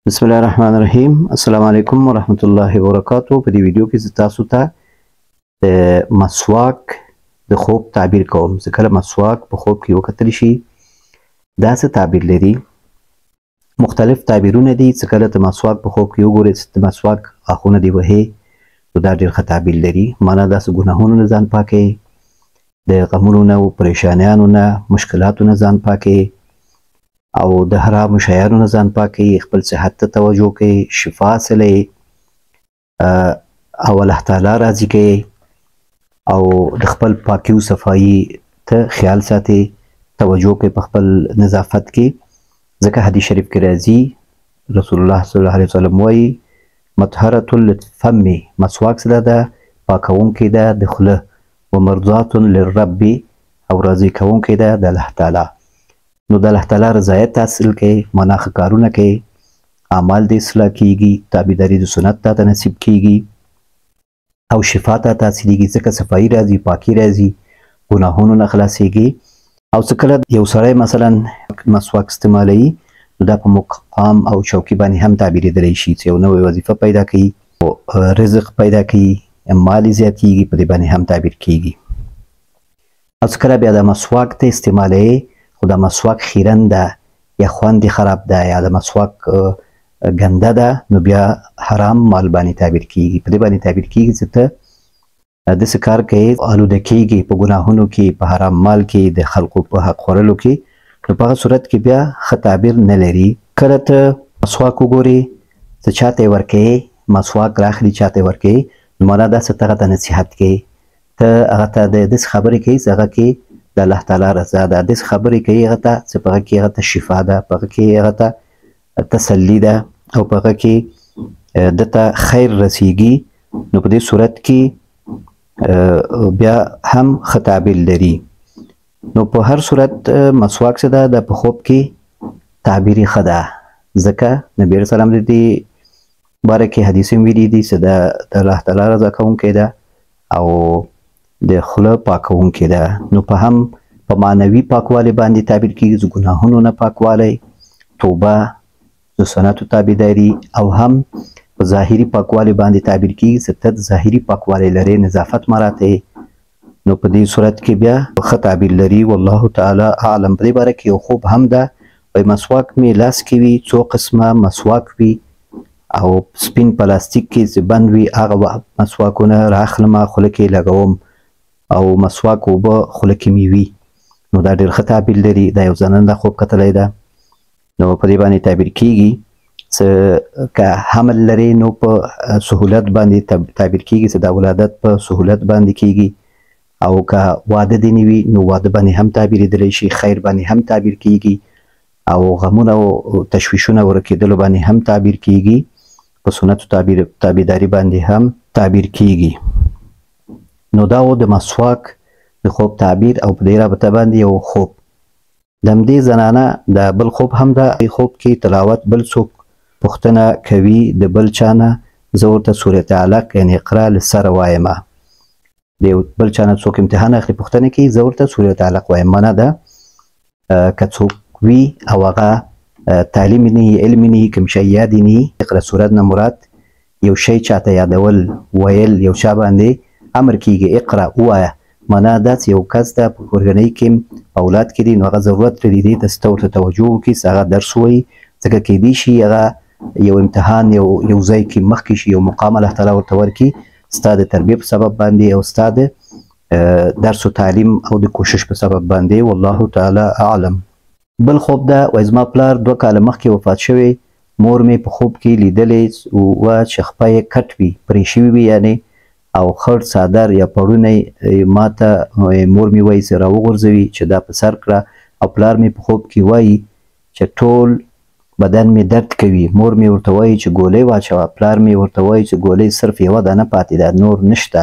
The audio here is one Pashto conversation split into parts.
بسم الله الرحمن الرحیم. السلام علیکم ورحمت الله وبرکاتو. په دې ویډیو کې زه تاسو ته د مسواک د خوب تعبیر کوم. چې کله مسواک په خوب کې وکتل شي دا څه تعبیر لري. مختلف تعبیرونه دي. چې کله ته مسواک په خوب کې وګورې چې د مسواک غاښونه دې وهې نو دا ډېر ښه تعبیر لري. معنا داسې ګناهونو نه ځان پاکوي، د غمونو نه او پریشانیانو نه مشکلاتو نه ځان پاکوي او د حرامو شیانو نه ځان پاکوي، خپل صحت ته توجه کوي، شفا حاصلوي او الله تعالی راضي کوي او د خپل پاکي او صفایي ته خیال ساتي، توجه کوي په خپل نظافت کې. ځکه حدیث شریف کې راځي رسول الله صلی الله علیه وسلم وایي مطهرة للفم، مسواک څه ده؟ پاکونکی ده د خوله، ومرضات للرب او راضي کوونکی ده د الله تعالی. نو د الله تعالی رضایت حاصل کوي، معنا ښه کارونه کوي، اعمال د اصلاح کیږي، تابعداري د سنت ته نصیب کیږي او شفا ته حاصلېږي. ځکه صفایي راځي، پاکي راځي، ګناهونو نه خلاصېږي. او څه کله یو سړی مثلا مسواک استعمالوي نو دا په مقام او چوکۍ باندې هم تعبیرېدلی شي چې یو نوې وظیفه پیدا کوي او رزق پیدا کوي، مال زیاتېږي، په دې باندې هم تعبیر کیږي. او څه کله بیا د مسواک ته استعمالوي خو د مسواک خیرن ده یا خوند خراب ده یا د مسواک ګنده ده نو بیا حرام مال باندې تعبیر کیږي. په دې باندې تعبیر کیږي چې ته داسې کار کوي، آلوده کیږي په ګناهونو کې، په حرام مال کې، د خلکو په حق خوړلو کې. نو په هغه صورت کې بیا ښه تعبیر نه لري. کله ته مسواک وګورې چې چاته یې ورکوې، مسواک راخلي چاته یې ورکوې نو معنا داسې ته هغه ته نصیحت کوي، ته هغه ته داسې خبرې کوي چې هغه کې د الله تعالی رضا ده، داسې خبرې کوي هغه ته چې په هغه کې هغه ته شفا ده، په هغه کې هغه ته تسلي ده او په هغه کې ده ته خیر رسیږي. نو په دې صورت کې بیا هم ښه تعبیر لري. نو په هر صورت مسواک څه ده د په خوب کې تعبیر ښه ده. ځکه نبي علیه السلام د دې باره کې حدیث هم ویلي دي چې د الله تعالی رضا کوونکی ده او د خوله پاکونکی ده. نو په هم په معنوي پاکوالي باندې تعبیر کیږي، د ګناهونو نه پاکوالی، توبه، د سنتو تابعداري، او هم په ظاهري پاکوالي باندې تعبیر کیږي چې ته ظاهري پاکوالی لرې، نظافت مراته. نو په دې صورت کې بیا ښه تعبیر لري. والله تعالی اعلم. په دې باره کې یو خوب هم ده، وایي مسواک مې لاس کې وي، څو قسمه مسواک وي او سپین پلاستیک کې چې بند وي، هغه مسواکونه رااخلمه، خوله کې لګوم او مسواک اوبه خوله کې مې وي. نو دا ډېر ښه تعبیر لري. دا یو زنانه خوب کتلی ده. نو په دې باندې تعبیر کیږي چې که حمل لري نو په سهولت باندې تعبیر کیږي چې د ولادت په سهولت باندې کیږي، او که واده دې نه وي نو واده باندې هم تعبیرېدلی شي، خیر باندې هم تعبیر کیږي او غمونه او تشویشونه ورکېدلو باندې هم تعبیر کیږي، په سنتو تابعداري باندې هم تعبیر کیږي. نو دا و د مسواک د خوب تعبیر. او په دې رابطه باندې یو خوب د همدې زنانه د بل خوب هم ده. خوب کې تلاوت بل څوک پوښتنه کوي د بل چا نه، زه ورته سورة علق یعنې اقرا له سره وایمه. د بل چا نه څوک امتحان اخلي، پوښتنه کوي، زه ورته سورة علق وایم. معنا ده که څوک وي او هغه تعلیم نه علم نه کوم شی یاد نه، اقرا سورت نه مراد یو شی چاته یادول ویل، یو چا باندې امر کیږي اقرا ووایه. معنا دا چې یو کس ده په کورنۍ کې اولاد کې دي نو هغه ضرورت لري دې ته ورته توجه وکړي چې هغه درس ووایي، ځکه کیدای شي هغه یو امتحان یو ځای کې مخکې شي، یو مقام الله تعالی ورته ورکړي ستا د تربیې په سبب باندې او ستا د درس و تعلیم او د کوشش په سبب باندې. والله تعالی اعلم. بل خوب ده، وایي زما پلار 2 کاله مخکې وفات شوی، مور مې په خوب کې لیدلی وه چې خپه یې کټ وي، پرې شوي وي یعنې، او خړ څادر یا پړونی ماته مور مې وایي چې راوغورځوي چې دا په سر کړه. او پلار مې په خوب کې وایي چې ټول بدن مې درد کوي. مور مې ورته وایي چې ګولۍ واچوه، پلار مې ورته وایي چې ګولۍ صرف یوه دانه پاتې ده، نور نشته.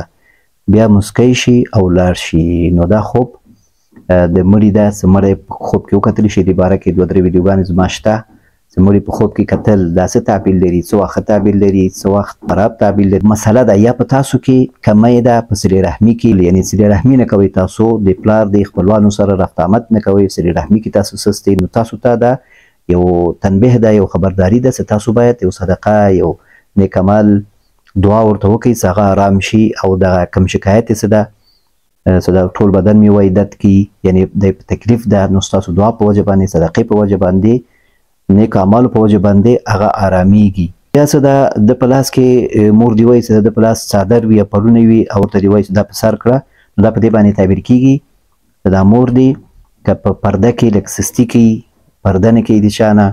بیا مسکی شي او لاړ شي. نو دا خوب د مړي ده چې مړی په خوب کې وکتلی شي. دې باره کې 2-3 ویډیوګانې زما شته چې مړي په خوب کې کتل دا څه تعبیر لري، څه وخت تعبیر لري، څه وخت خراب تعبیر لري. مسله ده یا په تاسو کې کمی ده په صلې رحمي کې، یعنې صلې رحمي نه کوئ، تاسو د پلار د خپلوانو سره رفت آمد نه کوئ، صلې رحمي کې تاسو سست نو تاسو ته ده یو تنبیه ده، یو خبرداری ده چې تاسو باید یو صدقه، یو نیک عمل دعا ورته وکړئ چې هغه آرام شي، او دغه کم شکایت یې څه ده چې د ټول بدن مې وایي درد کوي، یعنی د تکلیف ده، نو ستاسو دعا په وجه باندې، صدقې په وجه باندې، نیک اعمالو په وجه باندې هغه آرامیږي. بیا څه ده د په لاس کې مور دی وایي چې د په لاس څادر وي یا پړونه وي او ورته دی وایي چې دا په سر کړه، نو دا په دې باندې تعبیر کېږي دا مور دی که په پرده کې لږ سستي کوي، پرده نه کوي د چا نه،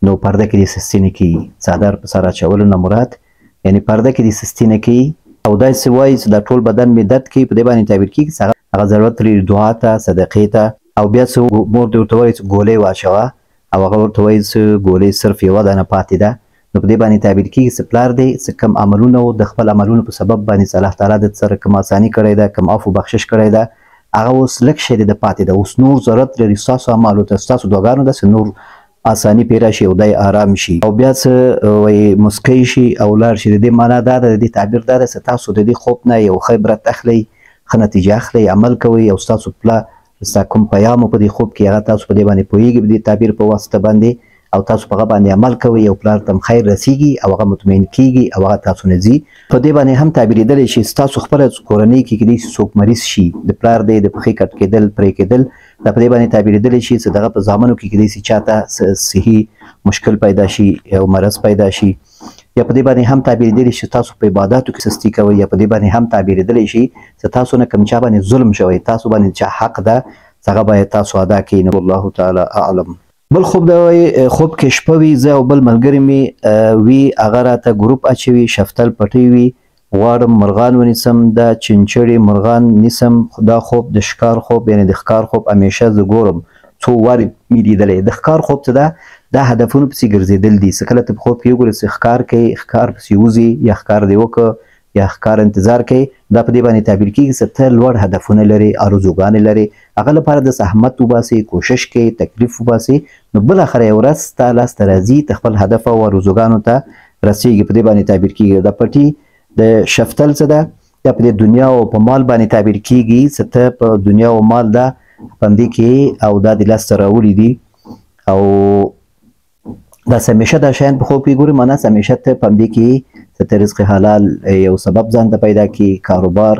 نو پرده کې د سستي نه کوي. څادر په سر اچولو نه مراد یعنی پرده کې د سستي نه کوي، او داسې وایي چې دا ټول بدن مې درد کوي، په دې باندې تعبیر کېږي چې هغه ضرورت لري دعا ته، صدقې ته. او بیا څه مور دې ورته وایي چې ګولۍ واچوه، او هغه ورته وایي چې ګولۍ صرف یوه دانه پاتې ده، نو په دې باندې تعبیر کېږي چې پلار دی چې کوم عملونه و د خپل عملونو په سبب باندې چې الله تعالی د سره کوم اساني کړی ده، کوم عفو بخشش کړی ده، هغه اوس لږ شی دی د پاتې ده، اوس نور ضرورت لري ستاسو اعمالو ته، ستاسو دعاګانو ته چې نور اساني پې راشي او دی آرام شي. او بیا څه وایي مسکی شي او لاړ شي. د دې معنا دا ده، د دې تعبیر دا ده چې تاسو د دې خوب نه یو ښه عبرت اخلئ، ښه نتیجه اخلئ، عمل کوئ، او ستاسو پلار ستا کوم پیام په دې خوب کې هغه تاسو په دې باندې پوهېږئ په دې تعبیر په واسطه باندې، او تاسو په هغه باندې عمل کوئ، او پلار ته خیر رسیږي او هغه مطمئن کیږي او هغه تاسو نه ځي. په دې باندې هم تعبیرېدلی شي ستاسو خپله کورنۍ کې کیدای شي څوک مریض شي، د پلار دی د پښې کټ کېدل، پرې کېدل، دا په دې باندې تعبیرېدلی شي چې دغه په زامنو کې کیدای شي چاته صحي مشکل پیدا شي او مرض پیدا شي. یا په دې باندې هم تعبیرېدلی شي تاسو په عباداتو کې سستي کوئ، یا په دې باندې هم تعبیرېدلی شي چې تاسو نه کوم چا باندې ظلم شوی، تاسو باندې چا حق ده هغه باید تاسو ادا کړئ. نو الله تعالی اعلم. بل خوب دا وایي خوب کې شپه وي، زه او بل ملګري مې وي، هغه راته ګروپ اچوي، شفتل پټۍ وي، غواړم مرغان ونیسم، دا چنچړې مرغان نیسم. دا خوب د ښکار خوب یعنی د ښکار خوب همیشه زه ګورم، څو وارې مې لیدلی. د ښکار خوب څه ده؟ دا هدفونو پسې ګرځېدل دي، څه کله ته په خوب کې وګورې چې ښکار کوي، ښکار پسې وځي، یا ښکار دې وکړه یا ښکار انتظار کوي، دا په دې باندې تعبیر کېږي چې ته لوړ هدفونه لرې، آرزوګانې لرې، هغه لپاره د زحمت وباسې، کوشش کوې، تکلیف وباسې، نو بالاخره یو ورځ ستا لاسته راځي، ته خپل هدف او آرزوګانو ته رسېږي. په دې باندې تعبیر کېږي. دا پټي د شفتل څه ده؟ دا په دې دنیا او په مال باندې تعبیر کېږي چې ته په دنیا او مال دا پندې کې او دا د لاسته راوړي دي، او داسې همیشه دا شیان په خوب کې ګوري، معنا همیشه ته په همدې کې چې ته رزق حلال یو سبب ځان ته پیدا کړي، کاروبار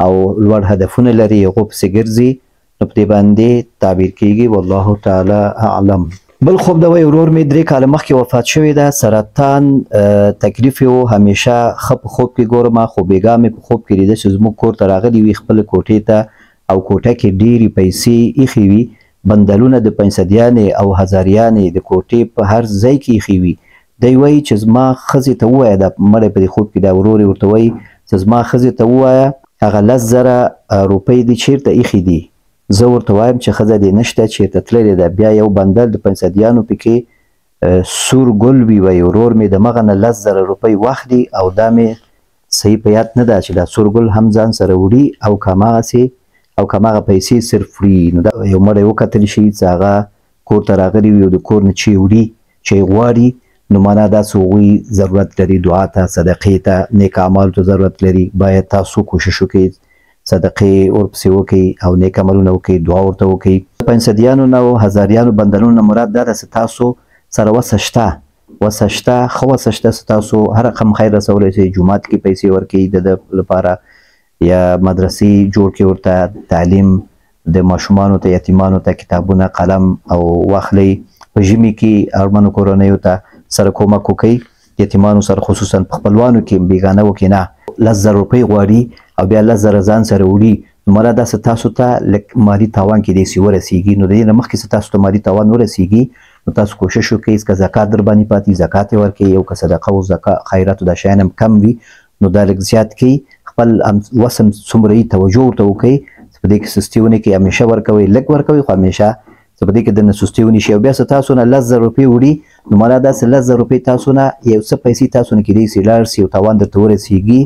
او لوړ هدفونه لري، هغو پسې ګرځي، نو په دې باندې تعبیر کېږي. والله تعالی اعلم. بل خوب دا وایي ورور مې 3 کاله مخکې وفات شوی ده، سرطان تکلیف یې و، همیشه ښه په خوب کې ګورم، خو بېګا مې په خوب کې لیده چې زموږ کور ته راغلي وي خپله کوټې ته، او کوټه کې ډېرې پیسې ایښې وي، بندلونه د 500 او هزاریانې د کوټې په هر ځای کې ایښې وي. دی وایي چې زما ښځې ته ووایه، دا مړی په دې خوب کې دا ورور یې ورته وایي چې زما ښځې ته ووایه هغه 10,000 روپۍ دې چېرته ایښې دي. زه ورته وایم چې ښځه دې نشته، چېرته تللې ده. بیا یو بندل د 500 پکې سور ګل وي، وایي ورور مې د مغه نه 10,000 روپۍ واخلي، او دا مې صحیح په یاد نه ده چې دا سور ګل هم ځان سره وړي او که هماغسې او که هماغه پیسې صرف وړي. نو دا یو مړی وکتل شي چې هغه کور ته راغلی وي او د کور نه چې وړي چې غواړي، نو معنا داسې هغوی ضرورت لري دعا ته، صدقې ته، نیک اعمالو ته ضرورت لري. باید تاسو کوشش وکړئ صدقې ورپسې وکړئ او نیک عملونه وکړئ، دعا ورته وکړئ. 500 نه او هزاریانو بندلونو نه مراد دا ده چې تاسو سره وسه شته، وسه شته، ښه وسه شته چې تاسو هر رقم خیر رسولی شئ، جومات کې پیسې ورکړئ د ده لپاره، یا مدرسې جوړ کړئ ورته، تعلیم د ماشومانو ته، یتیمانو ته کتابونه، قلم او واخلئ. په ژمي کې اړمنو کورنیو ته سره کومک وکړئ، یتیمانو سره خصوصا په خپلوانو کې بېګانه وکړئ نه. 10,000 روپۍ غواړي او بیا 10,000 ځان سره وړي، نو مراد دا چې تاسو ته لږ مالي تاوان کیدای شي ورسېږي. نو د دې نه مخکې چې تاسو ته مالي تاوان ورسېږي، نو تاسو کوشش وکړئ که زکات در باندې پاتې زکات یې ورکړئ، او که صدقه او خیراتو دا شیان هم کم وي نو دا لږ زیات کړئ، خپل وسم څومره یي توجه ورته وکړئ، په دې کې سستي ونه کړئ، همیشه ورکوئ، لږ ورکوئ خو همیشه په دې کې دننه سستي ونه شي. او بیا چې تاسو نه 10,000 روپۍ وړي، نو معنا دا چې 10,000 روپۍ تاسو نه یو څه پیسې تاسو نه کیدای شي لاړ شي او تاوان درته ورسېږي.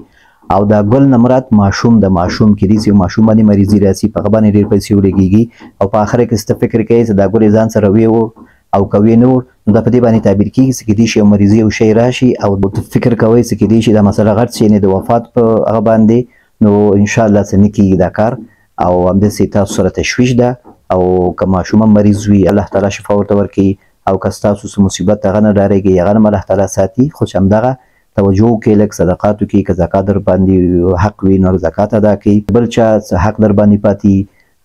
او دا ګل نه مراد ماشوم، د ماشوم کیدای شي ماشوم باندې مریضي راسي، په هغه باندې ډېر پیسې ولګېږي، او په آخره کې ته فکر کوې چې دا ګل یې ځان سره ویوړ او که ویې نه وړ، نو دا په دې باندې تعبیر کېږي چې کیدای شي یو مریضي یو شی راشي، او فکر کوئ چې کیدای شي دا مسله غټ شي، یعنې د وفات په هغه باندې، نو انشاءالله څه نه کېږي دا کار. او همداسې تاسو سره تشویش ده، او که ماشوم هم مریض وي الله تعالی شفا ورته ورکړي، او که ستاسو څه مصیبت هغه نه ډارېږئ هغه نه الله تعالی ساتي خو چې همدغه توجه وکړئ لږ صدقات وکړئ که زکات در باندې حق وي نو زکات ادا کړئ بل چا حق در باندې پاتې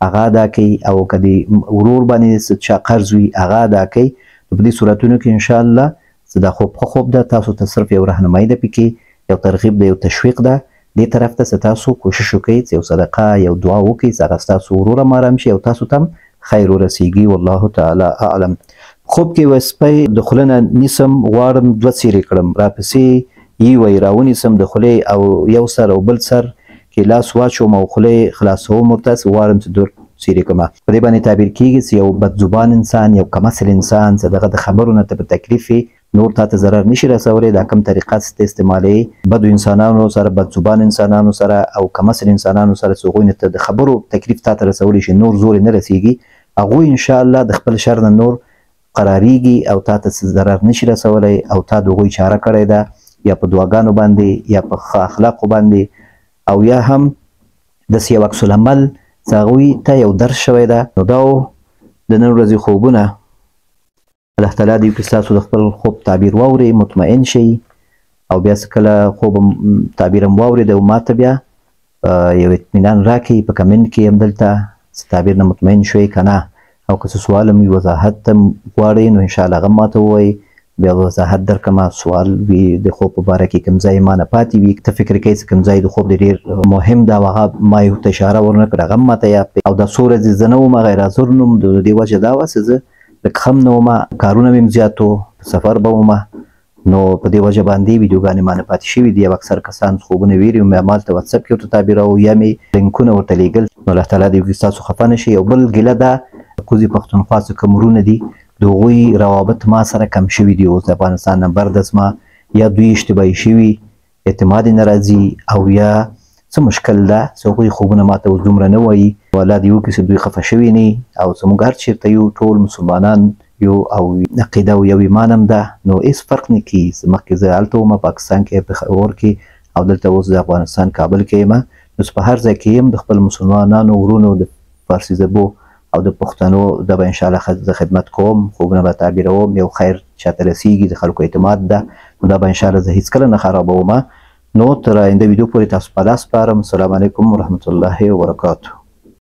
هغه ادا کړئ او که د ورور باندې چا قرض وي هغه ادا کړئ نو په دې صورتونو کې انشاءالله دا خوب ده تاسو ته صرف یو رهنمایي ده پکې یو ترغیب ده یو تشویق ده دې طرف ته ستاسو کوشش وکړئ چې یو صدقه یو دعا وکړئ چې هغه ستاسو ورور هم ارام شي او تاسو ته خیر ورسیږي والله تعالی اعلم. خوب کې یوه سپی د خوله نه نیسم غواړم 2 څیرې کړم راپسې یې وایي راونیسم د خولې او یو سر او بل سر کې لاس واچوم او خولې خلاصوم ورته غواړم چې 2 څیرې کړم. په دې باندې تعبیر کیږي چې یو بدزبان انسان یو کمسل انسان چې دغه د خبرو نه ته په تکلیف نور تا ته ضرر نشي رسولی دا کم طریقه ست استعمالوي بدو انسانانو سره بدزبان انسانانو سره او کمسل انسانانو سره چې هغوی ته د خبرو تکلیف تا ته رسولی شي نور زور نه رسیږي هغوی انشاءالله د خپل شر نه نور قراریږي او تا ته ضرر نشي رسولی او تا د هغوی چاره کړې ده یا په دعاګانو باندې یا په ښه اخلاقو باندې او یا هم داسې یو عکس العمل چې هغوی ته یو درس شوی ده نو دا د نن ورځې خوبونه الله تعالی دې وکړي ستاسو د خپل خوب تعبیر واورئ مطمئن شئ او بیا څه کله خوب تعبیر هم واورېد او ماته بیا یو اطمینان راکړئ په کمنټ کې همدلته چې تعبیر نه مطمئن شوئ که نه او که څه سوال هم وي وضاحت هم غواړئ نو انشاءالله هغه هم ماته ووایئ بیا وضاحت درکړمه سوال وي د خوب په باره کې کوم ځای ما نه پاتې وي ته فکر کوې چې کوم ځای د خوب ډېر مهم ده او هغه ما یو ته اشاره ورنه کړه هغه هم ماته یاد کړئ او دا څو ورځې زه نه وم غیر حاضر نه وم د دې وجه دا وه چې زه لږ خم نه ومه کارونه مې هم زیات و په سفر به ومه نو په دې وجه باندې ویډیوګانې ما نه پاتې شوي دي او اکثر کسان خوبونه ویري مې همالته واتساپ کې ورته تعبیروو یا مې لینکونه ورته لیږل نو الله تعالی دې وکړي ستاسو خفه نه شي او بل ګیله ده کوزي پښتونخوا څه کوم ورونه دي د هغوی روابط ما سره کم شوي دي اوس د افغانستان نمبر د زما یا دوی اشتباهي شوي اعتماد یې نه راځي او یا څه مشکل ده چې هغوی خوبونه ماته اوس دومره نه وایي الله دې وکړي چې دوی خفه شوي نه او زموږ هر چېرته یو ټول مسلمانان یو او عقیده او یو ایمان هم ده نو هېڅ فرق نه کیږي مخکې زه هلته وم پاکستان کې پېښور کې او دلته اوس د افغانستان کابل کې یم نو په هر ځای کې یم د خپل مسلمانانو ورونو د فارسي ژبو او د پښتنو د به انشاءالله زه خدمت کوم خوبونه به تعبیروم یو خیر چاته رسیږي د خلکو اعتماد ده نو دا به انشاءالله زه هېڅکله نه خرابومه نو تر آینده ویډیو پورې تاسو په لاس سپارم السلام علیکم ورحمة الله وبرکاته.